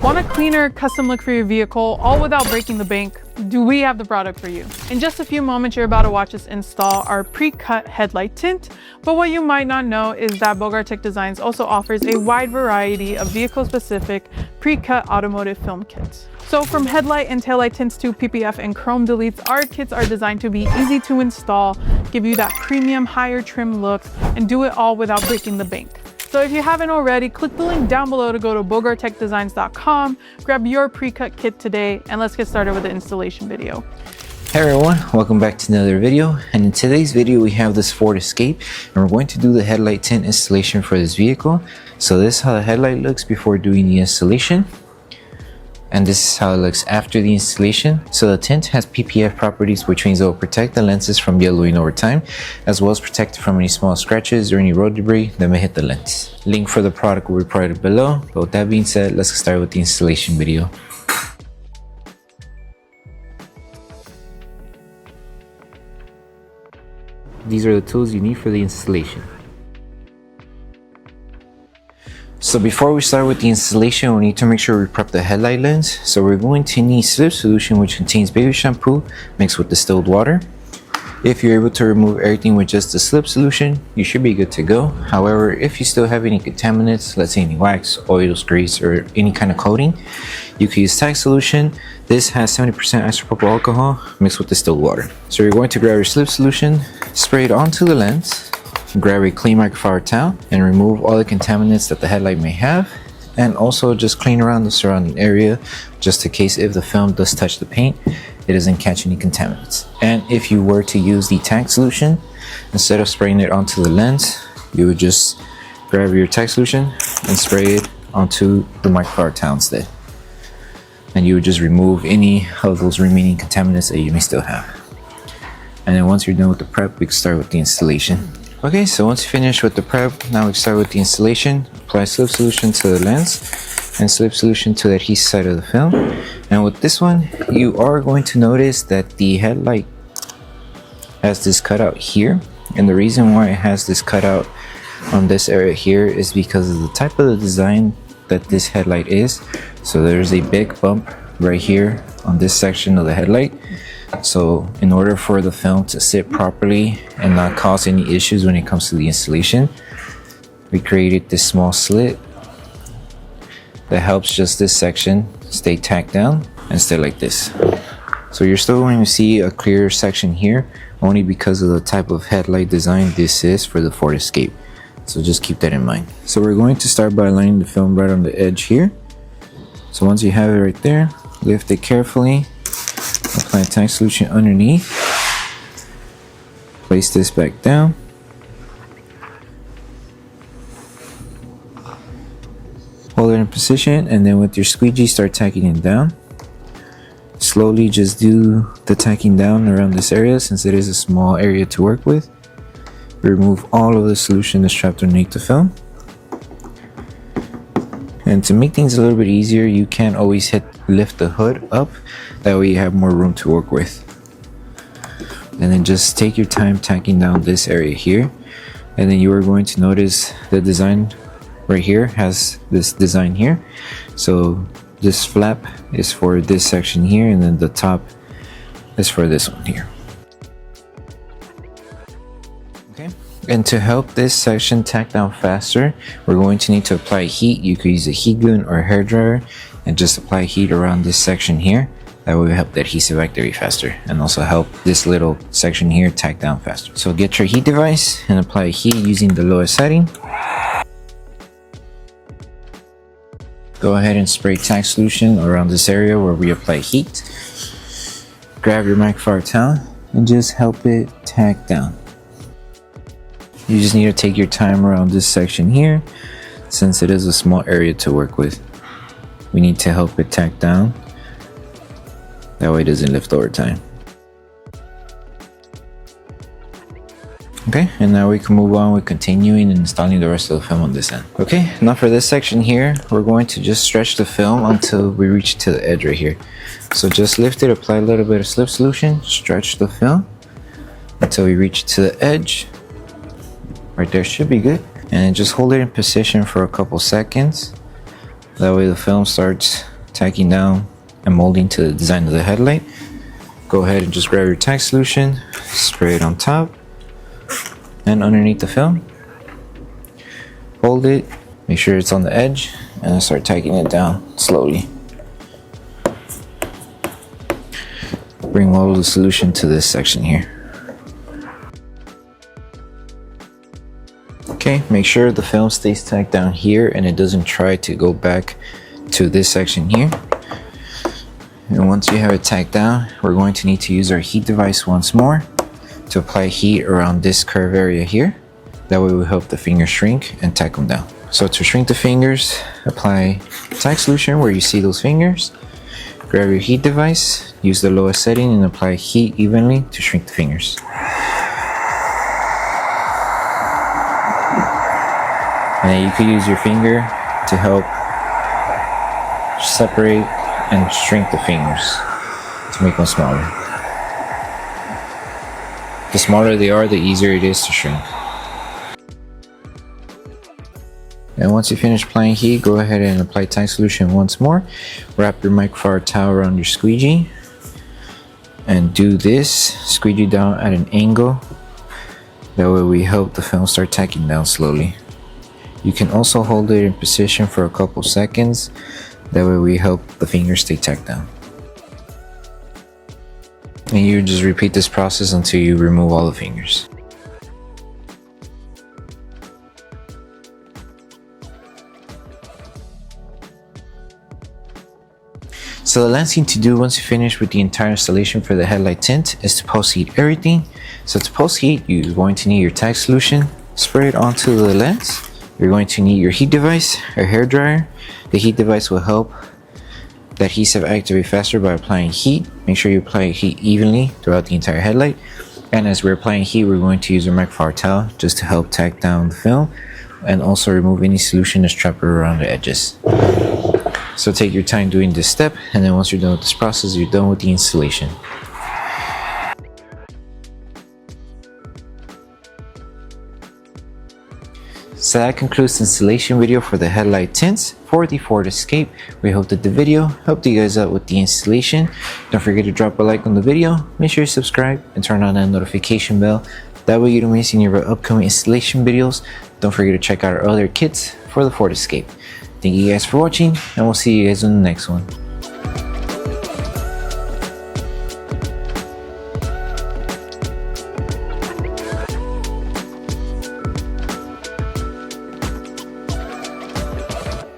Want a cleaner, custom look for your vehicle, all without breaking the bank? Do we have the product for you? In just a few moments, you're about to watch us install our pre-cut headlight tint. But what you might not know is that Bogart Tech Designs also offers a wide variety of vehicle-specific pre-cut automotive film kits. So from headlight and taillight tints to PPF and chrome deletes, our kits are designed to be easy to install, give you that premium, higher trim look, and do it all without breaking the bank. So if you haven't already, click the link down below to go to bogarttechdesigns.com, grab your pre-cut kit today, and let's get started with the installation video. Hey everyone, welcome back to another video. And in today's video we have this Ford Escape, and we're going to do the headlight tint installation for this vehicle. So this is how the headlight looks before doing the installation, and this is how it looks after the installation. So the tint has PPF properties, which means it will protect the lenses from yellowing over time, as well as protect it from any small scratches or any road debris that may hit the lens. Link for the product will be provided below. But with that being said, let's get started with the installation video. These are the tools you need for the installation. So before we start with the installation, we need to make sure we prep the headlight lens. So we're going to need slip solution, which contains baby shampoo mixed with distilled water. If you're able to remove everything with just the slip solution, you should be good to go. However, if you still have any contaminants, let's say any wax, oils, grease, or any kind of coating, you can use tack solution. This has 70% isopropyl alcohol mixed with distilled water. So you're going to grab your slip solution, spray it onto the lens, grab a clean microfiber towel and remove all the contaminants that the headlight may have, and also just clean around the surrounding area just in case if the film does touch the paint, it doesn't catch any contaminants. And if you were to use the tack solution, instead of spraying it onto the lens, you would just grab your tack solution and spray it onto the microfiber towel instead, and you would just remove any of those remaining contaminants that you may still have. And then once you're done with the prep, we can start with the installation. Okay, so once you finish with the prep, now we start with the installation. Apply slip solution to the lens and slip solution to the adhesive side of the film. And with this one, you are going to notice that the headlight has this cutout here. And the reason why it has this cutout on this area here is because of the type of the design that this headlight is. So there's a big bump right here on this section of the headlight. So in order for the film to sit properly and not cause any issues when it comes to the installation, we created this small slit that helps just this section stay tacked down and stay like this. So you're still going to see a clear section here only because of the type of headlight design this is for the Ford Escape. So just keep that in mind. So we're going to start by lining the film right on the edge here. So once you have it right there, lift it carefully. Apply tack solution underneath. Place this back down. Hold it in position, and then with your squeegee start tacking it down. Slowly just do the tacking down around this area since it is a small area to work with. Remove all of the solution that's trapped underneath the film. And to make things a little bit easier, you can always lift the hood up. That way you have more room to work with. And then just take your time tacking down this area here. And then you are going to notice the design right here has this design here. So this flap is for this section here, and then the top is for this one here. Okay. And to help this section tack down faster, we're going to need to apply heat. You could use a heat gun or a hairdryer and just apply heat around this section here. That will help the adhesive activate faster and also help this little section here tack down faster. So get your heat device and apply heat using the lowest setting. Go ahead and spray tack solution around this area where we apply heat. Grab your microfiber towel and just help it tack down. You just need to take your time around this section here since it is a small area to work with. We need to help it tack down. That way it doesn't lift over time. Okay, and now we can move on with continuing and installing the rest of the film on this end. Okay, now for this section here, we're going to just stretch the film until we reach to the edge right here. So just lift it, apply a little bit of slip solution, stretch the film until we reach to the edge. Right there should be good. And then just hold it in position for a couple seconds. That way the film starts tacking down and molding to the design of the headlight. Go ahead and just grab your tack solution, spray it on top and underneath the film. Hold it, make sure it's on the edge, and then start tacking it down slowly. Bring all of the solution to this section here. Okay, make sure the film stays tacked down here and it doesn't try to go back to this section here. And once you have it tacked down, we're going to need to use our heat device once more to apply heat around this curve area here. That way we help the fingers shrink and tack them down. So to shrink the fingers, apply tack solution where you see those fingers. Grab your heat device, use the lowest setting and apply heat evenly to shrink the fingers. And then you could use your finger to help separate and shrink the fingers to make them smaller. The smaller they are, the easier it is to shrink. And once you finish applying heat, go ahead and apply tack solution once more. Wrap your microfiber towel around your squeegee and do this, squeegee down at an angle. That way we help the film start tacking down slowly. You can also hold it in position for a couple seconds. That way we help the fingers stay tacked down. And you just repeat this process until you remove all the fingers. So the last thing to do once you finish with the entire installation for the headlight tint is to post heat everything. So to post heat, you're going to need your tack solution, spray it onto the lens. You're going to need your heat device, a hair dryer. The heat device will help the adhesive activate faster by applying heat. Make sure you apply heat evenly throughout the entire headlight. And as we're applying heat, we're going to use a microfiber towel just to help tack down the film and also remove any solution that's trapped around the edges. So take your time doing this step, and then once you're done with this process, you're done with the installation. So that concludes the installation video for the headlight tints for the Ford Escape. We hope that the video helped you guys out with the installation. Don't forget to drop a like on the video, make sure you subscribe and turn on that notification bell. That way you don't miss any of our upcoming installation videos. Don't forget to check out our other kits for the Ford Escape. Thank you guys for watching, and we'll see you guys in the next one.